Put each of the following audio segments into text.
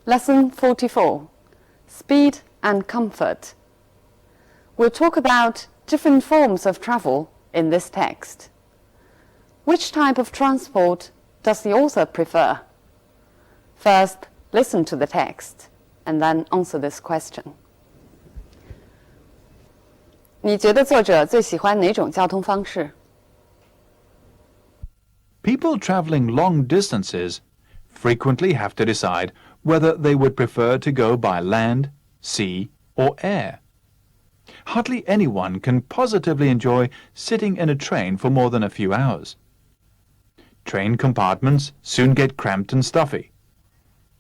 Lesson 44, Speed and Comfort. We'll talk about different forms of travel in this text. Which type of transport does the author prefer? First, listen to the text, and then answer this question. 你觉得作者最喜欢哪种交通方式？ People traveling long distances frequently have to decide whether they would prefer to go by land, sea, or air. Hardly anyone can positively enjoy sitting in a train for more than a few hours. Train compartments soon get cramped and stuffy.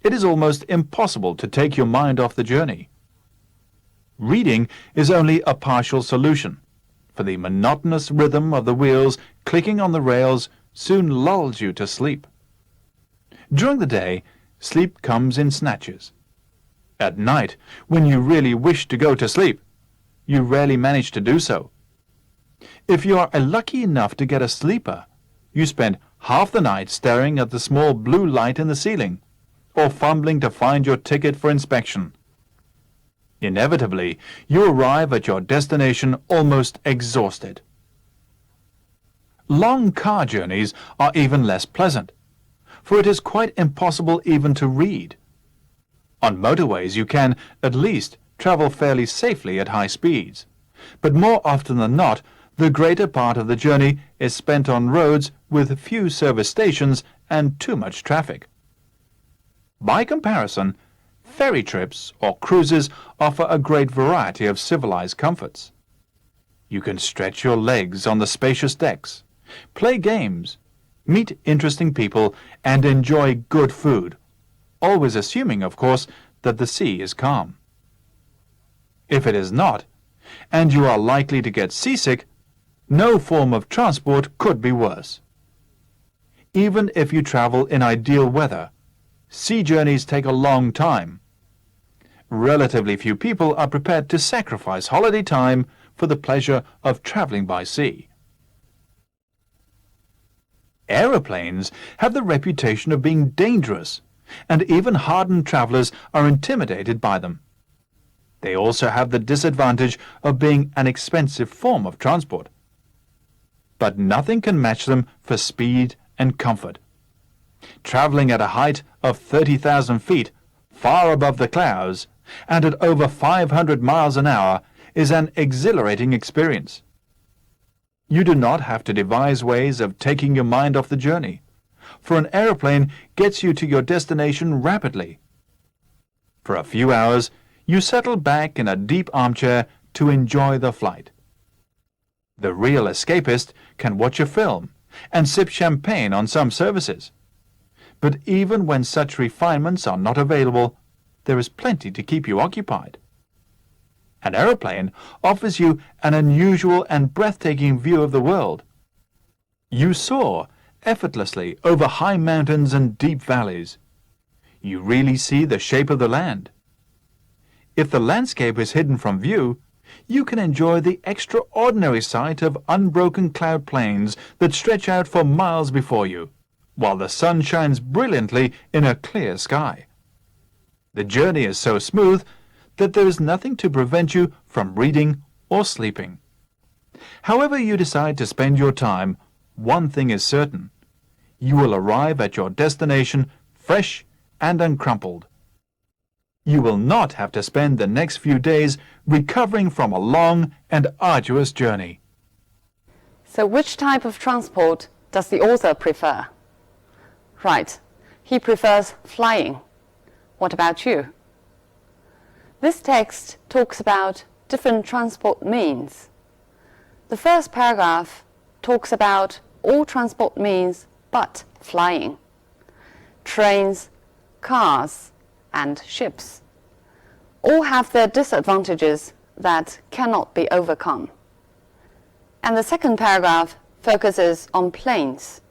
It is almost impossible to take your mind off the journey. Reading is only a partial solution, for the monotonous rhythm of the wheels clicking on the rails soon lulls you to sleep. During the day, sleep comes in snatches. At night, when you really wish to go to sleep, you rarely manage to do so. If you are lucky enough to get a sleeper, you spend half the night staring at the small blue light in the ceiling, or fumbling to find your ticket for inspection. Inevitably, you arrive at your destination almost exhausted. Long car journeys are even less pleasant, for it is quite impossible even to read. On motorways you can, at least, travel fairly safely at high speeds, but more often than not, the greater part of the journey is spent on roads with few service stations and too much traffic. By comparison, ferry trips or cruises offer a great variety of civilized comforts. You can stretch your legs on the spacious decks, play games, meet interesting people, and enjoy good food, always assuming, of course, that the sea is calm. If it is not, and you are likely to get seasick, no form of transport could be worse. Even if you travel in ideal weather, sea journeys take a long time. Relatively few people are prepared to sacrifice holiday time for the pleasure of traveling by sea. Aeroplanes have the reputation of being dangerous, and even hardened travelers are intimidated by them. They also have the disadvantage of being an expensive form of transport. But nothing can match them for speed and comfort. Traveling at a height of 30,000 feet, far above the clouds, and at over 500 miles an hour is an exhilarating experience. You do not have to devise ways of taking your mind off the journey, for an aeroplane gets you to your destination rapidly. For a few hours, you settle back in a deep armchair to enjoy the flight. The real escapist can watch a film and sip champagne on some services. But even when such refinements are not available, there is plenty to keep you occupied. An aeroplane offers you an unusual and breathtaking view of the world. You soar effortlessly over high mountains and deep valleys. You really see the shape of the land. If the landscape is hidden from view, you can enjoy the extraordinary sight of unbroken cloud plains that stretch out for miles before you, while the sun shines brilliantly in a clear sky. The journey is so smooth that there is nothing to prevent you from reading or sleeping. However you decide to spend your time, one thing is certain. You will arrive at your destination fresh and uncrumpled. You will not have to spend the next few days recovering from a long and arduous journey. So which type of transport does the author prefer? Right, he prefers flying. What about you? This text talks about different transport means. The first paragraph talks about all transport means but flying. Trains, cars, and ships all have their disadvantages that cannot be overcome. And the second paragraph focuses on planes.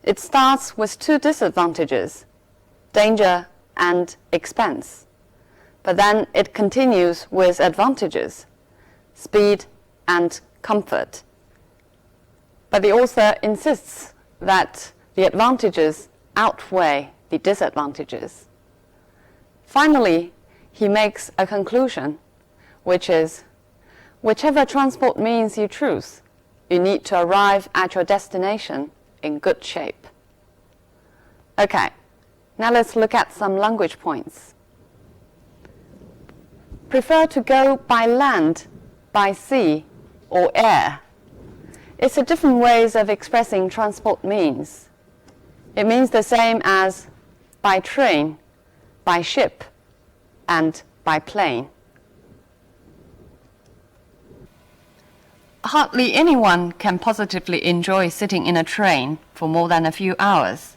It starts with two disadvantages, danger and expense. But then it continues with advantages, speed and comfort. But the author insists that the advantages outweigh the disadvantages. Finally, he makes a conclusion, which is, whichever transport means you choose, you need to arrive at your destination in good shape. Okay, now let's look at some language points. Prefer to go by land, by sea, or air. It's a different ways of expressing transport means. It means the same as by train, by ship, and by plane. Hardly anyone can positively enjoy sitting in a train for more than a few hours.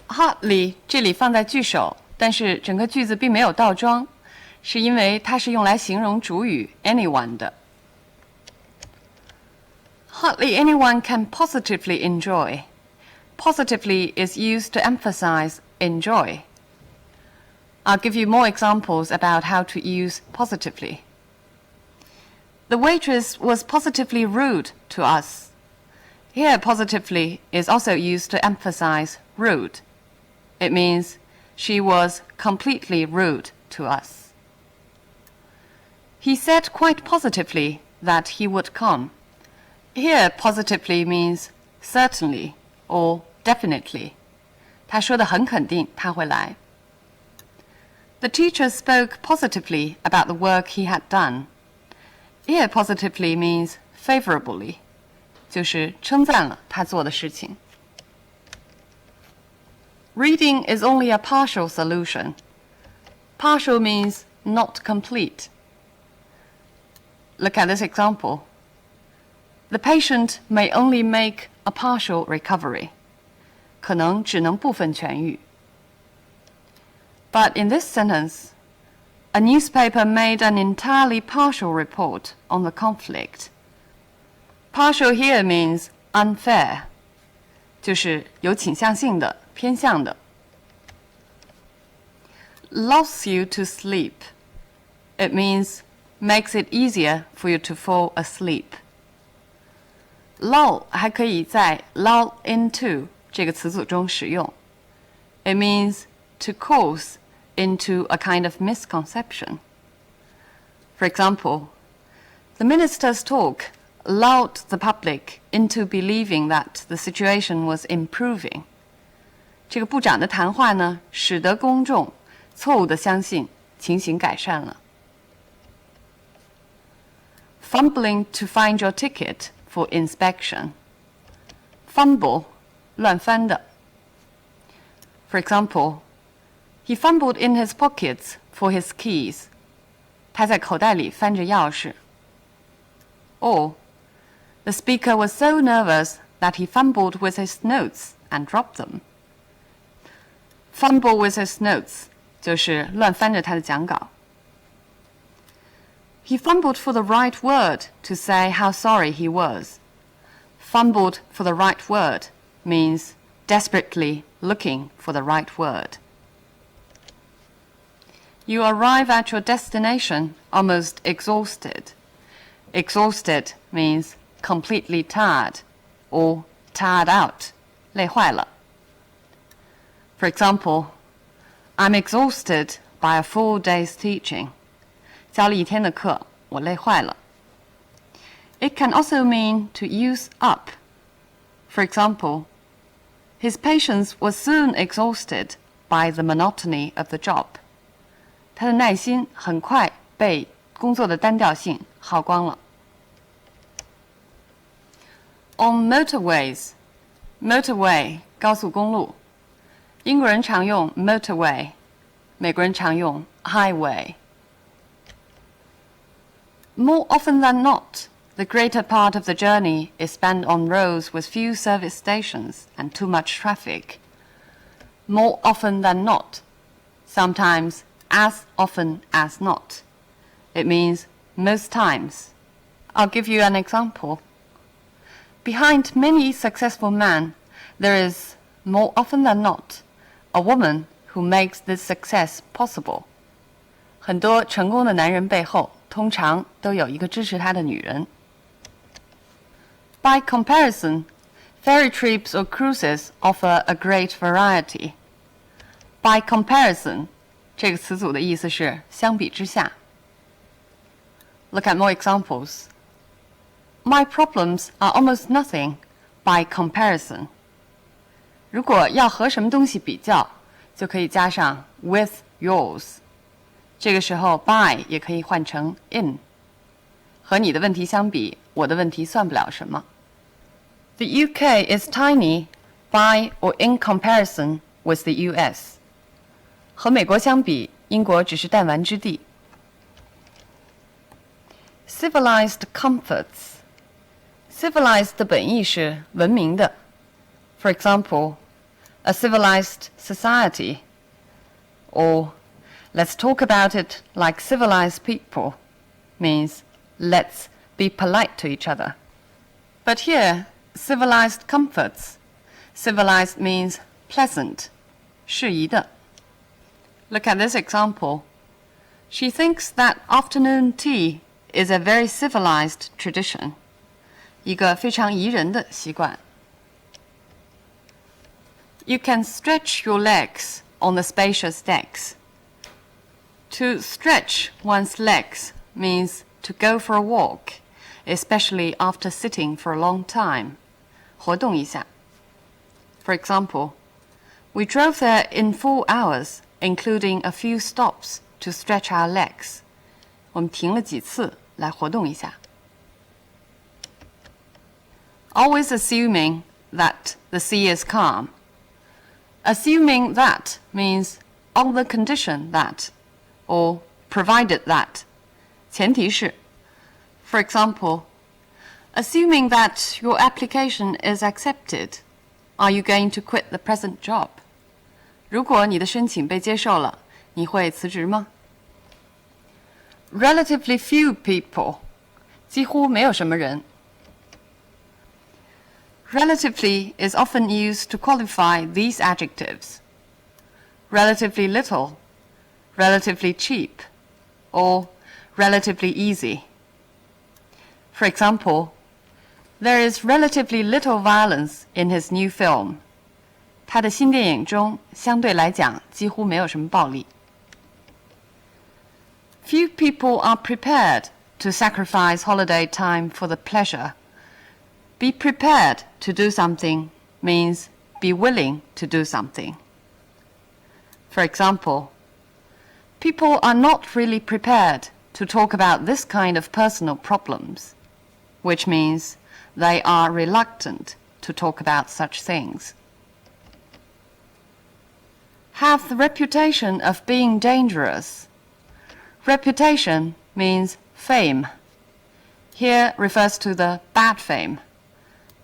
Hardly 这里放在句首，但是整个句子并没有倒装，是因为它是用来形容主语 anyone 的。Hardly anyone can positively enjoy. Positively is used to emphasize enjoy. I'll give you more examples about how to use positively. The waitress was positively rude to us. Here, positively is also used to emphasize rude. It means she was completely rude to us. He said quite positively that he would come. Here, positively means certainly or definitely. 他说得很肯定他会来。The teacher spoke positively about the work he had done. Here, positively means favorably, 就是称赞了他做的事情。Reading is only a partial solution. Partial means not complete. Look at this example. The patient may only make a partial recovery. 可能只能部分痊愈。But in this sentence, a newspaper made an entirely partial report on the conflict. Partial here means unfair, 就是有倾向性的、偏向的。Lulls you to sleep. It means makes it easier for you to fall asleep. Lull 还可以在 lull into 这个词组中使用。It means to cause into a kind of misconception. For example, the minister's talk lulled the public into believing that the situation was improving. 这个部长的谈话呢，使得公众错误地相信情形改善了。Fumbling to find your ticket for inspection. Fumble, 乱翻的。For example, he fumbled in his pockets for his keys. 他在口袋里翻着钥匙。Or, the speaker was so nervous that he fumbled with his notes and dropped them. Fumble with his notes 就是乱翻着他的讲稿。He fumbled for the right word to say how sorry he was. Fumbled for the right word means desperately looking for the right word. You arrive at your destination almost exhausted. Exhausted means completely tired or tired out, 累坏了。For example, I'm exhausted by a full day's teaching. 教了一天的课，我累坏了。It can also mean to use up. For example, his patience was soon exhausted by the monotony of the job. 他的耐心很快被工作的单调性耗光了。On motorways, motorway 高速公路，英国人常用 motorway， 美国人常用 highway。More often than not, the greater part of the journey is spent on roads with few service stations and too much traffic. More often than not, sometimes as often as not. It means most times. I'll give you an example. Behind many successful men, there is, more often than not, a woman who makes this success possible. 很多成功的男人背后，通常都有一个支持他的女人。By comparison, ferry trips or cruises offer a great variety. By comparison 这个词组的意思是相比之下。Look at more examples. My problems are almost nothing by comparison. 如果要和什么东西比较，就可以加上 with yours。这个时候 by 也可以换成 in。和你的问题相比，我的问题算不了什么。The UK is tiny by or in comparison with the US. 和美国相比，英国只是弹丸之地。Civilized comforts. Civilized 的本意是文明的。For example, a civilized society. Or, let's talk about it like civilized people means let's be polite to each other. But here, civilized comforts. Civilized means pleasant, 适宜的。Look at this example. She thinks that afternoon tea is a very civilized tradition. 一个非常宜人的习惯。You can stretch your legs on the spacious decks. To stretch one's legs means to go for a walk, especially after sitting for a long time. 活动一下。For example, we drove there in 4 hours, including a few stops to stretch our legs. 我们停了几次来活动一下。Always assuming that the sea is calm. Assuming that means on the condition that, or provided that. 前提是 For example, assuming that your application is accepted, are you going to quit the present job? 如果你的申请被接受了，你会辞职吗？ Relatively few people. 几乎没有什么人。Relatively is often used to qualify these adjectives. Relatively little, relatively cheap, or relatively easy. For example, there is relatively little violence in his new film. 他的新电影中相对来讲几乎没有什么暴力。Few people are prepared to sacrifice holiday time for the pleasure. Be prepared to do something means be willing to do something. For example, people are not really prepared to talk about this kind of personal problems, which means they are reluctant to talk about such things. Have the reputation of being dangerous. Reputation means fame. Here refers to the bad fame.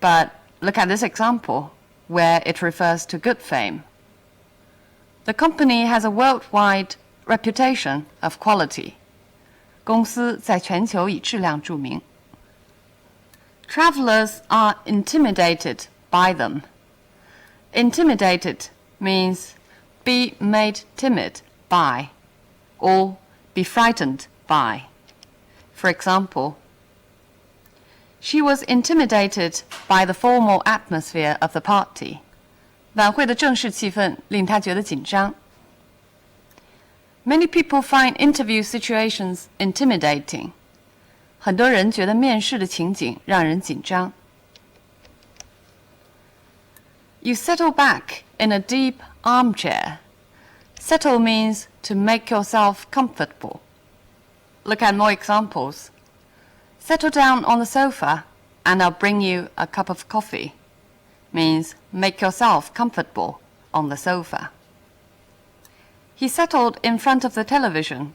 But look at this example, where it refers to good fame. The company has a worldwide reputation of quality. 公司在全球以质量著名。Travelers are intimidated by them. Intimidated means be made timid by, or be frightened by. For example, she was intimidated by the formal atmosphere of the party. 晚会的正式气氛令她觉得紧张。Many people find interview situations intimidating. 很多人觉得面试的情景让人紧张。You settle back in a deep armchair. Settle means to make yourself comfortable. Look at more examples. Settle down on the sofa and I'll bring you a cup of coffee. Means make yourself comfortable on the sofa. He settled in front of the television,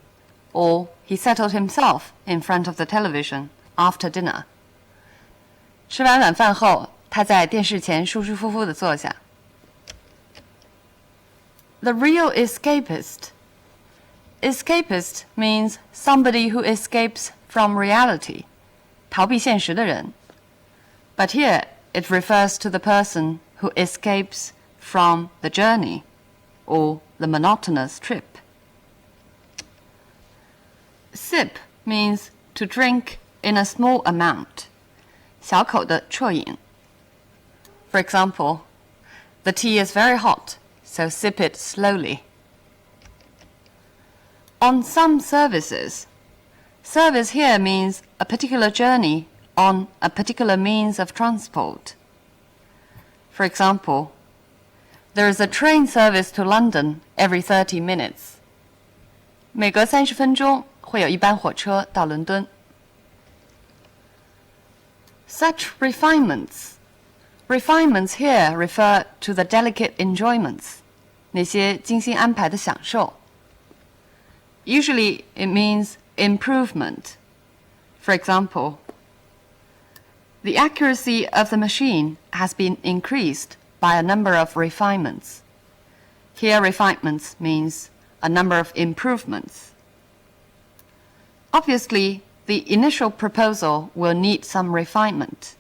or he settled himself in front of the television after dinner. 吃完晚饭后，他在电视前舒舒服服地坐下。The real escapist. Escapist means somebody who escapes from reality. 逃避现实的人。But here it refers to the person who escapes from the journey or the monotonous trip. Sip means to drink in a small amount. 小口的啜饮。For example, the tea is very hot, so sip it slowly. on some services. Service here means a particular journey on a particular means of transport. For example, there is a train service to London every 30 minutes. 每隔30分钟会有一班火车到伦敦。Such refinements. Refinements here refer to the delicate enjoyments, 那些精心安排的享受。Usually it means improvement. For example, the accuracy of the machine has been increased by a number of refinements. Here refinements means a number of improvements. Obviously, the initial proposal will need some refinement,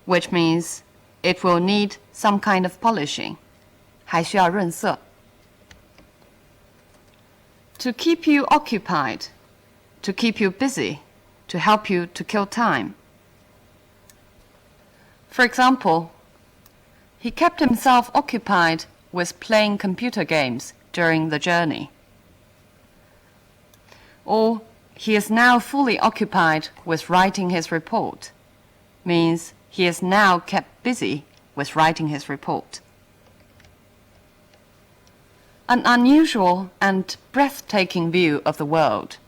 which means it will need some kind of polishing. 还需要润色。To keep you occupied, to keep you busy, to help you to kill time. For example, he kept himself occupied with playing computer games during the journey. Or, he is now fully occupied with writing his report, means he is now kept busy with writing his report. An unusual and breathtaking view of the world.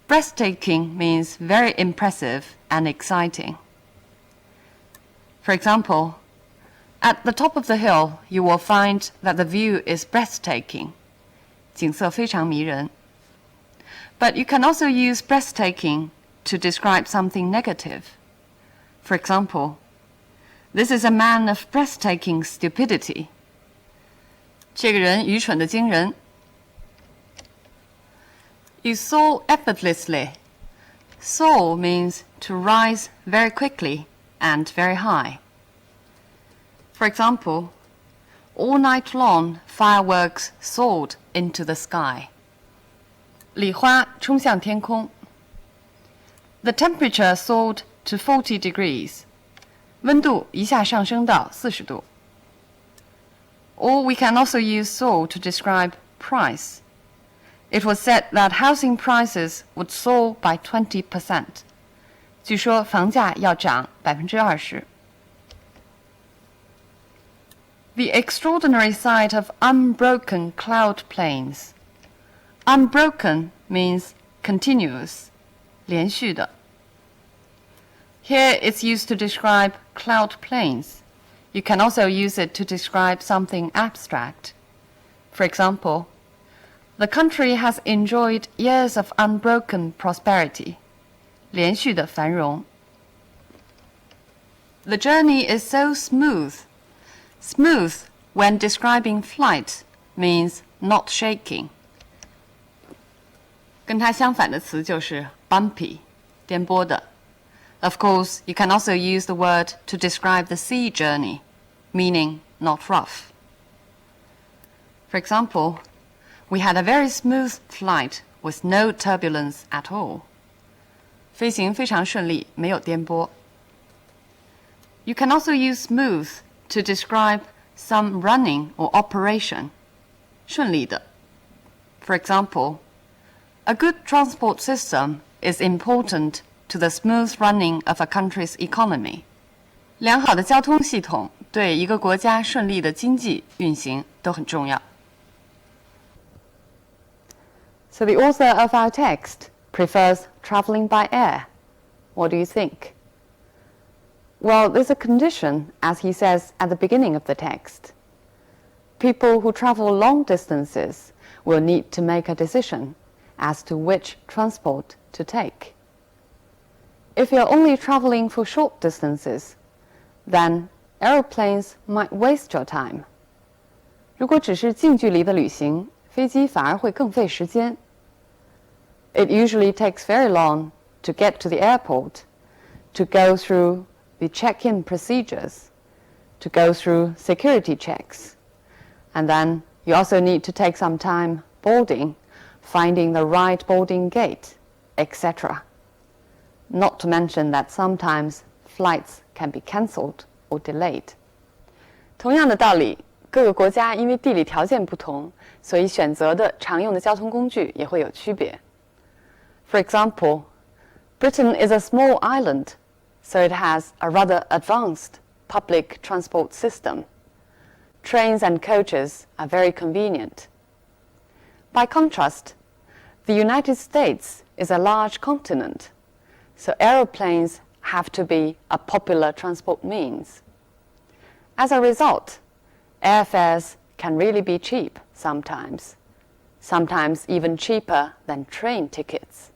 Breathtaking means very impressive and exciting. For example, at the top of the hill, you will find that the view is breathtaking. 景色非常迷人。But you can also use breathtaking to describe something negative. For example, this is a man of breathtaking stupidity. 这个人愚蠢的惊人。You soar effortlessly. Soar means to rise very quickly and very high. For example, all night long, fireworks soared into the sky. 礼花冲向天空。The temperature soared to 40 degrees. 温度一下上升到40度。Or we can also use soar to describe price. It was said that housing prices would soar by 20%. 据说房价要涨20%。The extraordinary sight of unbroken cloud plains. Unbroken means continuous, 连续的。Here it's used to describe cloud plains. You can also use it to describe something abstract. For example, the country has enjoyed years of unbroken prosperity. 连续的繁荣。The journey is so smooth. Smooth, when describing flight, means not shaking. 跟它相反的词就是 bumpy, 颠簸的。Of course, you can also use the word to describe the sea journey, meaning not rough. For example, we had a very smooth flight with no turbulence at all. 飞行非常顺利，没有颠簸。You can also use smooth to describe some running or operation, 顺利的。For example, a good transport system is important to the smooth running of a country's economy. 良好的交通系统对一个国家顺利的经济运行都很重要。So the author of our text prefers traveling by air. What do you think? Well, there's a condition, as he says at the beginning of the text. People who travel long distances will need to make a decision as to which transport to take. If you're only traveling for short distances, then aeroplanes might waste your time. 如果只是近距离的旅行，飞机反而会更费时间。It usually takes very long to get to the airport, to go through the check-in procedures, to go through security checks. And then you also need to take some time boarding, finding the right boarding gate, etc. Not to mention that sometimes flights can be cancelled or delayed. 同样的道理，各个国家因为地理条件不同，所以选择的常用的交通工具也会有区别。For example, Britain is a small island, so it has a rather advanced public transport system. Trains and coaches are very convenient. By contrast, the United States is a large continent, so aeroplanes have to be a popular transport means. As a result, airfares can really be cheap sometimes even cheaper than train tickets.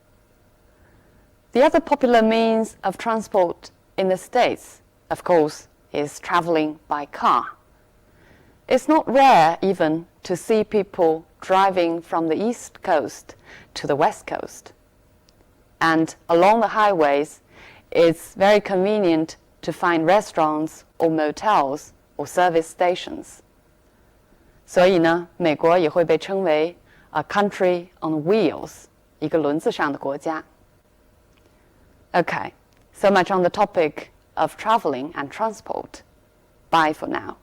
The other popular means of transport in the States, of course, is traveling by car. It's not rare even to see people driving from the East Coast to the West Coast. And along the highways, it's very convenient to find restaurants or motels or service stations. 所以呢，美国也会被称为 a country on wheels, 一个轮子上的国家。Okay, so much on the topic of traveling and transport. Bye for now.